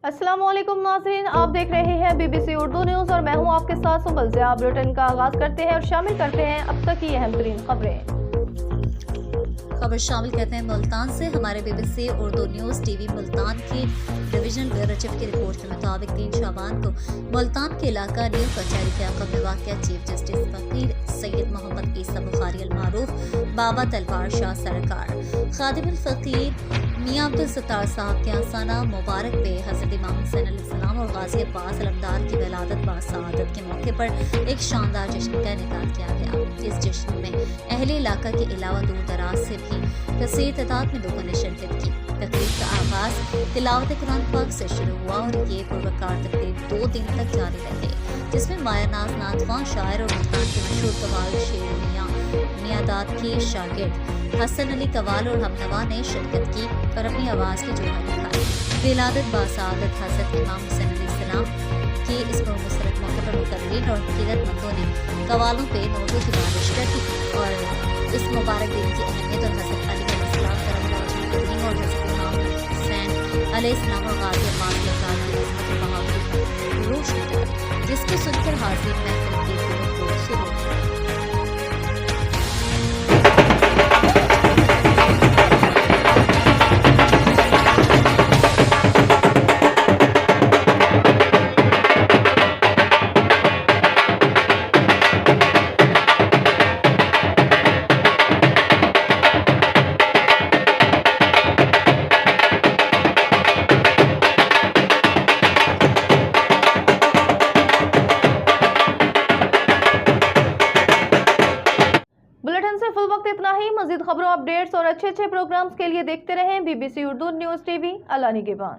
अस्सलाम वालेकुम नाज़रीन, आप देख रहे हैं बीबीसी उर्दू न्यूज़ और मैं हूं आपके साथ सुबह से। आप बुलेटिन का आगाज करते हैं और शामिल करते हैं अब तक की अहम तरीन खबरें। खबर शामिल करते हैं मुल्तान से। हमारे BBC Urdu news TV Multan की डिवीजन ब्यूरो चीफ की रिपोर्ट के मुताबिक 3 शाबान को मुल्तान के इलाका न्यू कचहरी के अक़ब में वाक़िया चीफ जस्टिस फ़कीर सैयद मोहम्मद ईसा बुखारी अल-मारूफ बाबा तलवार शाह सरकार खादिमुल फ़कीर मियां अब्दुल सत्तार साहब के आसाना मुबारक पे हज़रत इमाम हुसैन अलैहिस्सलाम और गाज़ी अब्बास अलमदार की विलादत बासआदत के मौके पर एक शानदार जश्न का इनेकाद किया गया। इस जश्न में अहले इलाका के अलावा दूर दराज से भी कसीर तादाद में लोगों ने शिरकत की। तकरीब का आगाज तिलावत कुरान पाक से शुरू हुआ और ये पुरवकार तकरीब 2 दिन तक जारी रहे, जिसमें मायानाज नातवां शायर और मुल्तान के मशहूर कवाल शेर मियादाद की शागिर्द हसन अली कवाल और हमनवा ने शिरकत की और अपनी आवाज़ की जोड़ा दिखाई। विलादत बासआदत हज़रत इमाम हुसैन अलैहिस्सलाम की इस मुसरत मौके पर मुकर्रिरीन और अक़ीदतमंदों ने कवालों पे नोटों की बारिश कर दी और इस मुबारक दिन की अहमियत और हज़रत अली अलैहिस्सलाम करम और हज़रत इमाम हुसैन अलैहिस्सलाम और गाज़ी अब्बास अलमदार की अज़मत और बहादुरी को रोशनी डाली, जिसको सुनकर हाज़िर महफिल की गुफ्तगू शुरू हुई। फुल वक्त इतना ही। मजीद खबरों, अपडेट्स और अच्छे प्रोग्राम्स के लिए देखते रहें बीबीसी उर्दू न्यूज़ टीवी। अल्लाह निगहबान।